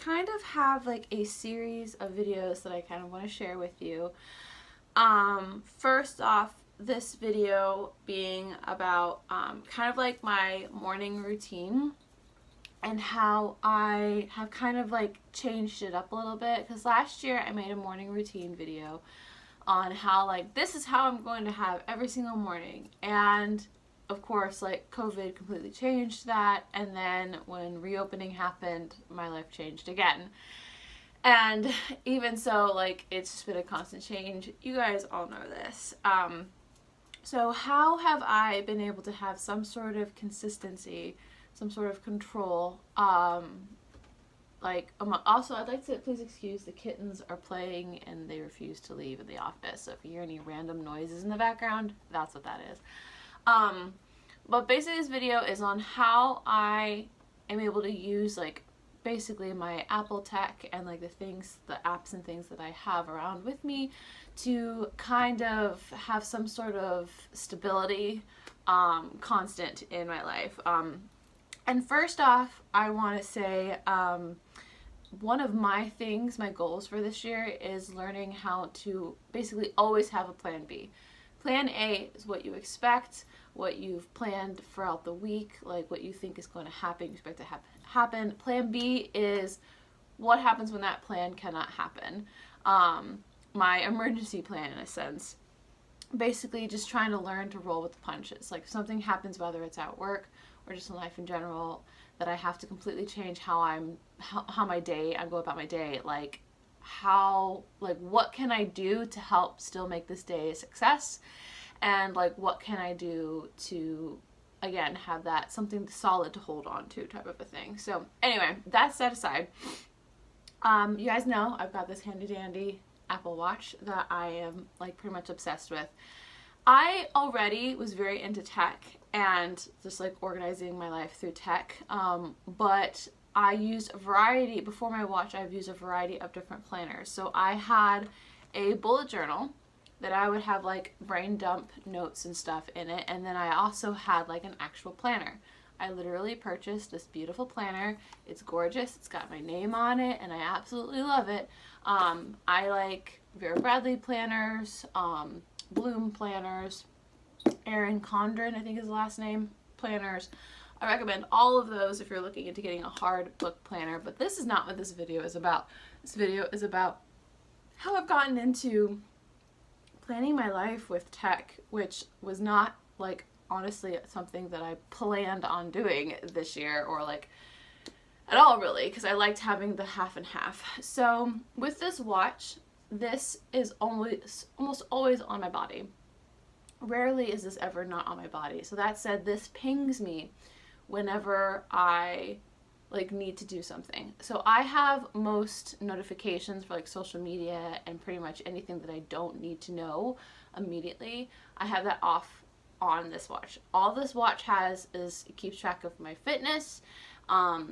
kind of have like a series of videos that I kind of want to share with you. First off, this video being about kind of like my morning routine and how I have kind of like changed it up a little bit, because last year I made a morning routine video on how like this is how I'm going to have every single morning, and of course like COVID completely changed that, and then when reopening happened my life changed again. And even so, like, it's just been a constant change. You guys all know this. So how have I been able to have some sort of consistency, some sort of control? Also, I'd like to please excuse the kittens are playing and they refuse to leave in the office. So if you hear any random noises in the background, that's what that is. But basically this video is on how I am able to use like basically my Apple tech and like the apps and things that I have around with me to kind of have some sort of stability, constant in my life. And first off, I want to say, one of my goals for this year is learning how to basically always have a plan B. Plan A is what you expect, what you've planned throughout the week, like what you think is going to happen, you expect to happen. Plan B is what happens when that plan cannot happen. My emergency plan, in a sense. Basically just trying to learn to roll with the punches. Like if something happens, whether it's at work or just in life in general, that I have to completely change how I go about my day, what can I do to help still make this day a success, and like what can I do to again have that something solid to hold on to type of a thing. So anyway, that set aside, you guys know I've got this handy dandy Apple Watch that I am like pretty much obsessed with. I already was very into tech and just like organizing my life through tech, but I used a variety, before my watch I've used a variety of different planners. So I had a bullet journal that I would have like brain dump notes and stuff in it, and then I also had like an actual planner. I literally purchased this beautiful planner. It's gorgeous. It's got my name on it and I absolutely love it. I like Vera Bradley planners, Bloom planners, Erin Condren, I think is the last name, planners. I recommend all of those if you're looking into getting a hard book planner, but this is not what this video is about. This video is about how I've gotten into planning my life with tech, which was not like honestly something that I planned on doing this year or like at all really, because I liked having the half and half. So with this watch, this is almost always on my body. Rarely is this ever not on my body. So that said, this pings me whenever I like need to do something. So I have most notifications for like social media and pretty much anything that I don't need to know immediately. I have that off on this watch. All this watch has is it keeps track of my fitness. I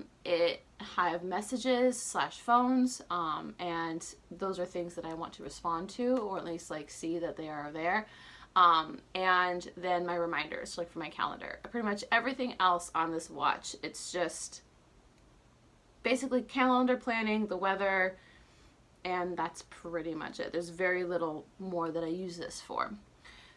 have messages / phones, and those are things that I want to respond to, or at least like see that they are there. And then my reminders, like for my calendar. Pretty much everything else on this watch, it's just basically calendar planning, the weather, and that's pretty much it. There's very little more that I use this for.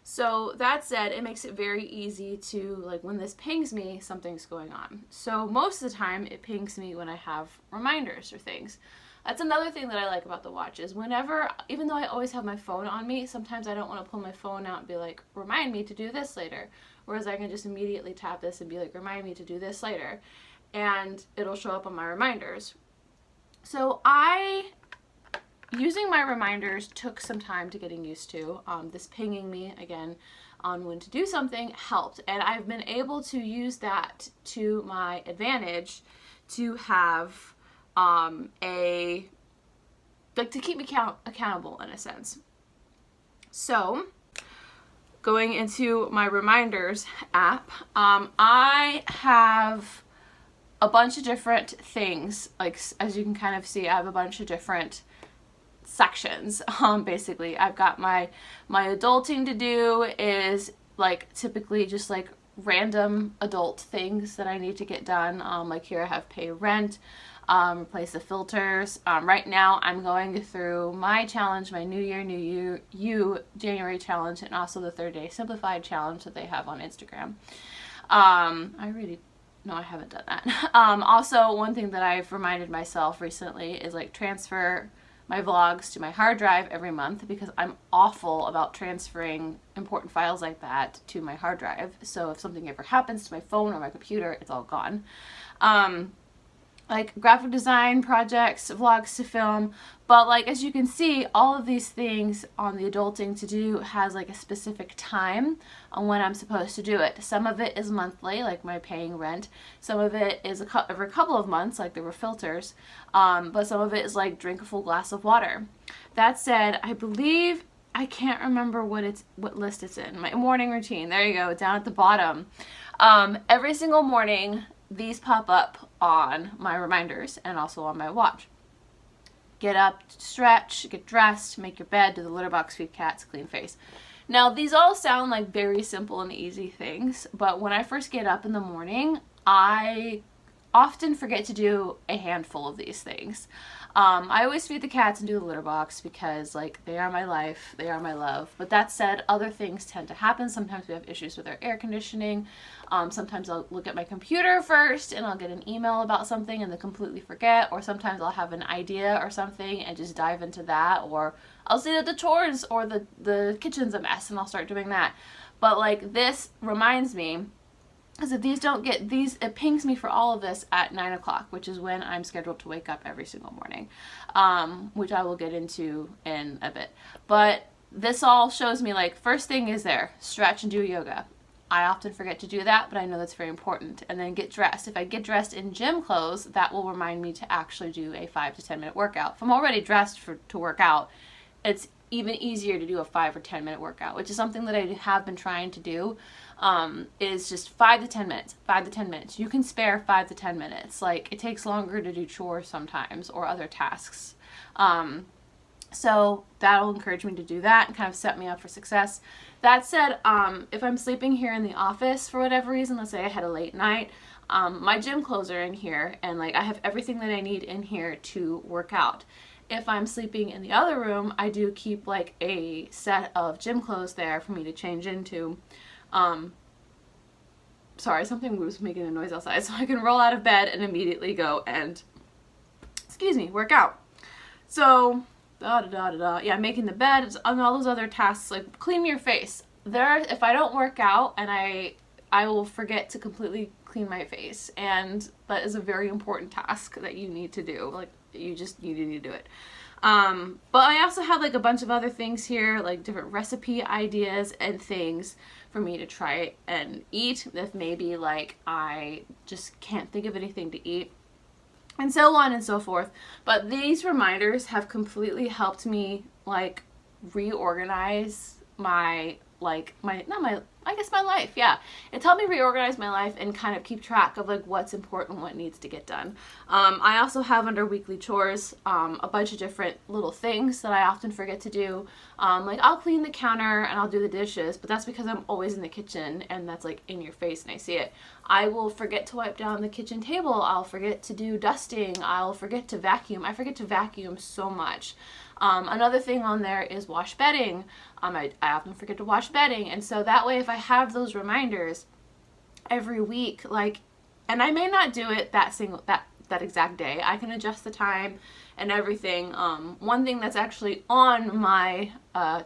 So that said, it makes it very easy to, like when this pings me, something's going on. So most of the time it pings me when I have reminders or things. That's another thing that I like about the watch is whenever, even though I always have my phone on me, sometimes I don't want to pull my phone out and be like, remind me to do this later. Whereas I can just immediately tap this and be like, remind me to do this later. And it'll show up on my reminders. So using my reminders took some time to getting used to. This pinging me again on when to do something helped. And I've been able to use that to my advantage to have to keep me accountable in a sense. So going into my reminders app, I have a bunch of different things. Like as you can kind of see, I have a bunch of different sections. Basically I've got my adulting to do is like typically just like random adult things that I need to get done. Like here I have pay rent, replace the filters. Right now I'm going through my challenge, my New Year, New You January challenge, and also the 30-day simplified challenge that they have on Instagram. No, I haven't done that. Also, one thing that I've reminded myself recently is like transfer my vlogs to my hard drive every month, because I'm awful about transferring important files like that to my hard drive. So if something ever happens to my phone or my computer, it's all gone. Like graphic design projects, vlogs to film, but like as you can see, all of these things on the adulting to do has like a specific time on when I'm supposed to do it. Some of it is monthly, like my paying rent. Some of it is every couple of months, like there were filters. But some of it is like drink a full glass of water. That said, I believe, I can't remember what list it's in. My morning routine. There you go, down at the bottom. Every single morning, these pop up on my reminders and also on my watch. Get up, stretch, get dressed, make your bed, do the litter box, feed cats, clean face. Now, these all sound like very simple and easy things, but when I first get up in the morning, I often forget to do a handful of these things. I always feed the cats and do the litter box because like they are my life, they are my love. But that said, other things tend to happen. Sometimes we have issues with our air conditioning. Sometimes I'll look at my computer first and I'll get an email about something and then completely forget. Or sometimes I'll have an idea or something and just dive into that. Or I'll see that the chores or the kitchen's a mess and I'll start doing that. But like this reminds me, because if these don't get, it pings me for all of this at 9 o'clock, which is when I'm scheduled to wake up every single morning, which I will get into in a bit. But this all shows me, like, first thing is there, stretch and do yoga. I often forget to do that, but I know that's very important. And then get dressed. If I get dressed in gym clothes, that will remind me to actually do a 5 to 10 minute workout. If I'm already dressed to work out, it's even easier to do a 5 or 10 minute workout, which is something that I have been trying to do. Is just 5 to 10 minutes, 5 to 10 minutes. You can spare 5 to 10 minutes. Like, it takes longer to do chores sometimes or other tasks. So that'll encourage me to do that and kind of set me up for success. That said, if I'm sleeping here in the office for whatever reason, let's say I had a late night, my gym clothes are in here and like I have everything that I need in here to work out. If I'm sleeping in the other room, I do keep like a set of gym clothes there for me to change into. Sorry, something was making a noise outside, so I can roll out of bed and immediately go and, work out. So, yeah, making the bed and all those other tasks, like clean your face. If I don't work out, and I will forget to completely clean my face, and that is a very important task that you need to do. Like, you just need to do it. But I also have like a bunch of other things here, like different recipe ideas and things for me to try and eat if maybe like I just can't think of anything to eat, and so on and so forth. But these reminders have completely helped me like reorganize my life. Yeah, it's helped me reorganize my life and kind of keep track of like what's important, what needs to get done. I also have under weekly chores a bunch of different little things that I often forget to do. Like I'll clean the counter and I'll do the dishes, but that's because I'm always in the kitchen and that's like in your face and I see it. I will forget to wipe down the kitchen table. I'll forget to do dusting. I'll forget to vacuum. I forget to vacuum so much. Another thing on there is wash bedding. I often forget to wash bedding, and so that way if I have those reminders every week, like, and I may not do it that exact day, I can adjust the time and everything. One thing that's actually on my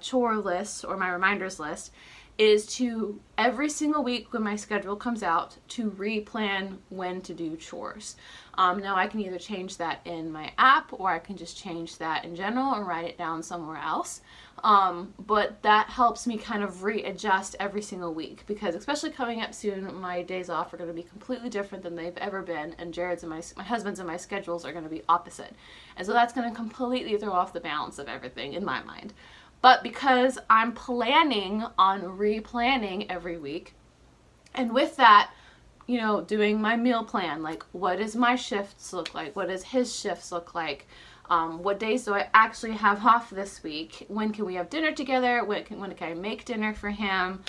chore list or my reminders list is to every single week when my schedule comes out to replan when to do chores. Now I can either change that in my app or I can just change that in general and write it down somewhere else. But that helps me kind of readjust every single week, because especially coming up soon, my days off are going to be completely different than they've ever been, and Jared's and my husband's and my schedules are going to be opposite. And so that's going to completely throw off the balance of everything in my mind. But because I'm planning on replanning every week, and with that, you know, doing my meal plan, like what does my shifts look like? What does his shifts look like? What days do I actually have off this week? When can we have dinner together? When can I make dinner for him?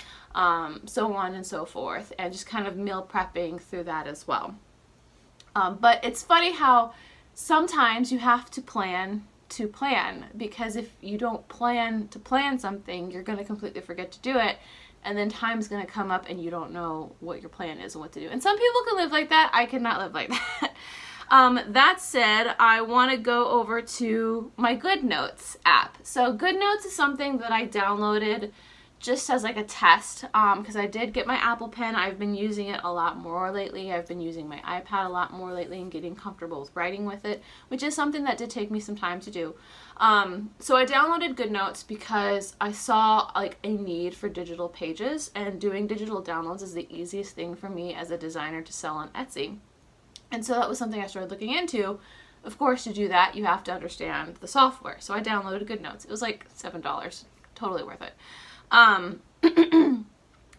So on and so forth, and just kind of meal prepping through that as well. But it's funny how sometimes you have to plan, because if you don't plan to plan something, you're going to completely forget to do it, and then time's going to come up and you don't know what your plan is and what to do. And some people can live like that. I cannot live like that. That said, I want to go over to my GoodNotes app. So GoodNotes is something that I downloaded just as like a test, because I did get my Apple Pen. I've been using it a lot more lately. I've been using my iPad a lot more lately and getting comfortable with writing with it, which is something that did take me some time to do. So I downloaded GoodNotes because I saw like a need for digital pages, and doing digital downloads is the easiest thing for me as a designer to sell on Etsy. And so that was something I started looking into. Of course, to do that, you have to understand the software. So I downloaded GoodNotes. It was like $7, totally worth it.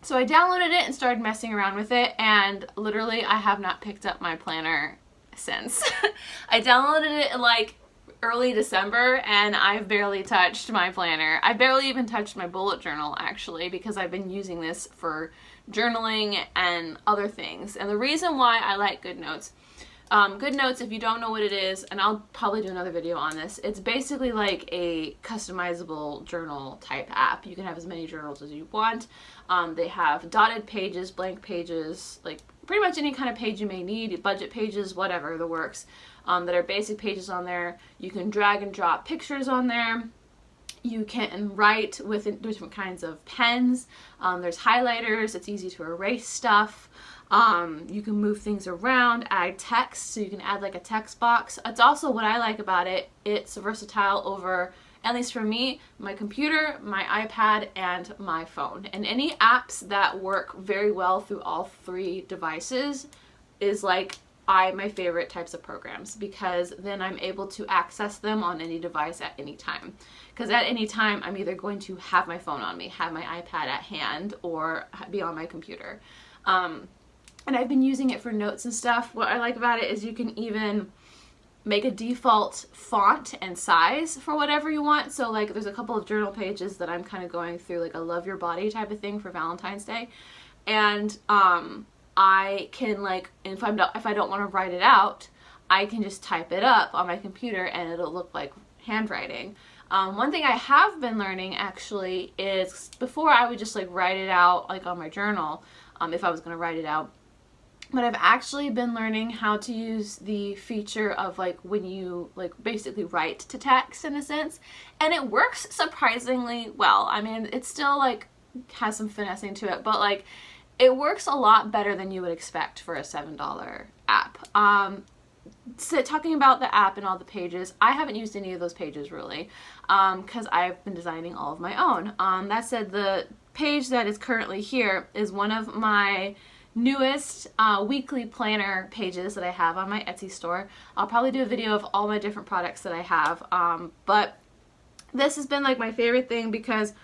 So I downloaded it and started messing around with it, and literally I have not picked up my planner since. I downloaded it in like early December, and I've barely touched my planner. I barely even touched my bullet journal, actually, because I've been using this for journaling and other things. And the reason why I like GoodNotes, GoodNotes, if you don't know what it is, and I'll probably do another video on this, it's basically like a customizable journal type app. You can have as many journals as you want. They have dotted pages, blank pages, like pretty much any kind of page you may need, budget pages, whatever, the works, that are basic pages on there. You can drag and drop pictures on there. You can write with different kinds of pens. There's highlighters. It's easy to erase stuff. You can move things around, add text, so you can add like a text box. It's also, what I like about it, it's versatile over, at least for me, my computer, my iPad, and my phone. And any apps that work very well through all three devices is like my favorite types of programs, because then I'm able to access them on any device at any time. Because at any time, I'm either going to have my phone on me, have my iPad at hand, or be on my computer. And I've been using it for notes and stuff. What I like about it is you can even make a default font and size for whatever you want. So like there's a couple of journal pages that I'm kind of going through, like a love your body type of thing for Valentine's Day. And I can, like, if I don't want to write it out, I can just type it up on my computer and it'll look like handwriting. One thing I have been learning actually is, before I would just like write it out like on my journal, if I was going to write it out. But I've actually been learning how to use the feature of like when you like basically write to text in a sense, and it works surprisingly well. I mean, it's still like has some finessing to it, but like it works a lot better than you would expect for a $7 app. So talking about the app and all the pages, I haven't used any of those pages really, because I've been designing all of my own. That said, the page that is currently here is one of my newest weekly planner pages that I have on my Etsy store. I'll probably do a video of all my different products that I have, but this has been like my favorite thing because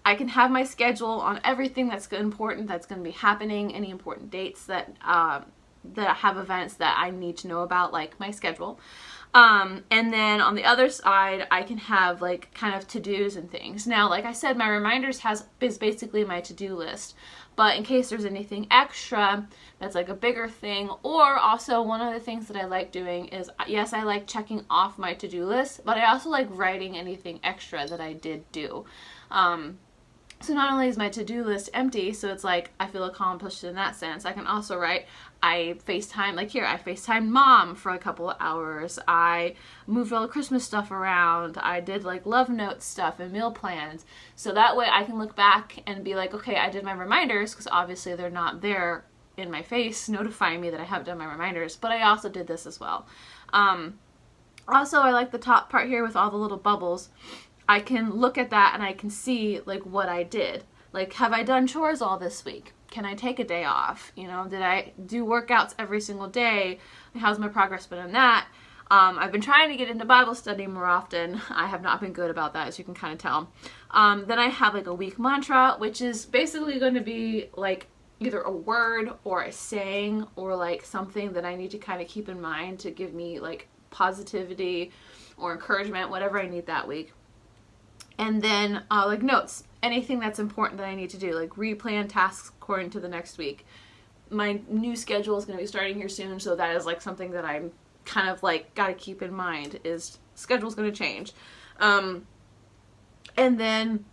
I can have my schedule on everything that's important, that's going to be happening, any important dates that that I have events that I need to know about, like my schedule. And then on the other side, I can have like kind of to-dos and things. Now, like I said, my reminders is basically my to-do list. But in case there's anything extra that's like a bigger thing, or also one of the things that I like doing is, yes, I like checking off my to-do list, but I also like writing anything extra that I did do. So not only is my to-do list empty, so it's like I feel accomplished in that sense, I can also write, I FaceTime, like here, I FaceTime mom for a couple of hours, I moved all the Christmas stuff around, I did like love notes stuff and meal plans, so that way I can look back and be like, okay, I did my reminders, because obviously they're not there in my face notifying me that I have done my reminders, but I also did this as well. Also, I like the top part here with all the little bubbles. I can look at that and I can see like what I did. Like, have I done chores all this week? Can I take a day off? You know, did I do workouts every single day? How's my progress been on that? I've been trying to get into Bible study more often. I have not been good about that, as you can kind of tell. Then I have like a week mantra, which is basically going to be like either a word or a saying or like something that I need to kind of keep in mind to give me like positivity or encouragement, whatever I need that week. And then like notes, anything that's important that I need to do, like replan tasks according to the next week. My new schedule is going to be starting here soon, so that is like something that I'm kind of like got to keep in mind is schedule's going to change. And then,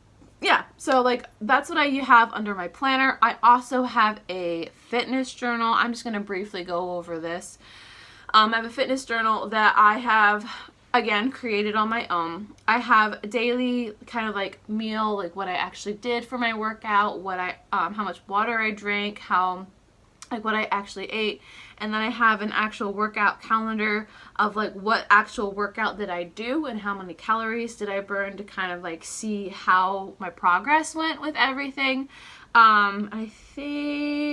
yeah, so like that's what I have under my planner. I also have a fitness journal. I'm just going to briefly go over this. I have a fitness journal that I have, again, created on my own. I have a daily kind of like meal, like what I actually did for my workout, what I, how much water I drank, like what I actually ate. And then I have an actual workout calendar of like what actual workout did I do and how many calories did I burn to kind of like see how my progress went with everything. I think,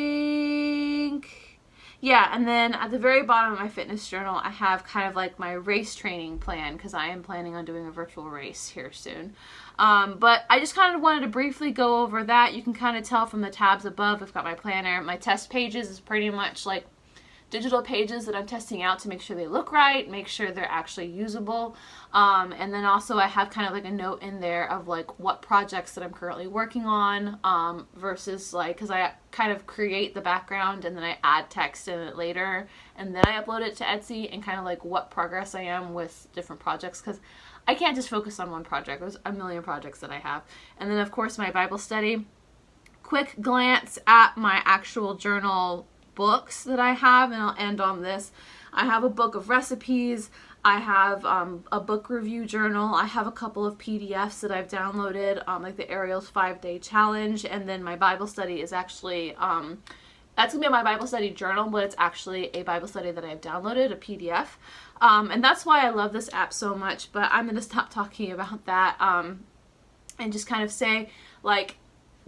yeah, and then at the very bottom of my fitness journal, I have kind of like my race training plan because I am planning on doing a virtual race here soon. But I just kind of wanted to briefly go over that. You can kind of tell from the tabs above, I've got my planner. My test pages is pretty much like digital pages that I'm testing out to make sure they look right, make sure they're actually usable. And then also I have kind of like a note in there of like what projects that I'm currently working on, versus like, because I kind of create the background and then I add text in it later and then I upload it to Etsy, and kind of like what progress I am with different projects, because I can't just focus on one project. There's a million projects that I have. And then of course my Bible study. Quick glance at my actual journal books that I have, and I'll end on this. I have a book of recipes. I have a book review journal. I have a couple of PDFs that I've downloaded, like the Ariel's 5-day challenge, and then my Bible study is actually, that's going to be my Bible study journal, but it's actually a Bible study that I've downloaded, a PDF. And that's why I love this app so much, but I'm going to stop talking about that, and just kind of say, like,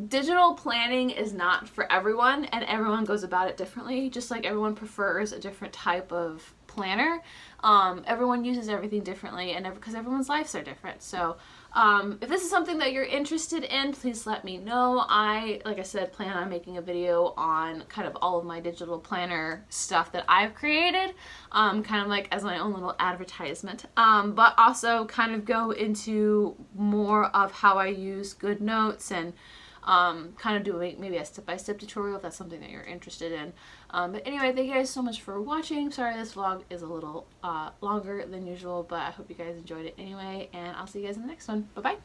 digital planning is not for everyone, and everyone goes about it differently, just like everyone prefers a different type of planner. Everyone uses everything differently, and because everyone's lives are different. So if this is something that you're interested in, please let me know. I, like I said, plan on making a video on kind of all of my digital planner stuff that I've created, kind of like as my own little advertisement, but also kind of go into more of how I use GoodNotes and kind of doing maybe a step-by-step tutorial if that's something that you're interested in. But anyway, thank you guys so much for watching. Sorry this vlog is a little longer than usual, but I hope you guys enjoyed it anyway, and I'll see you guys in the next one. Bye-bye!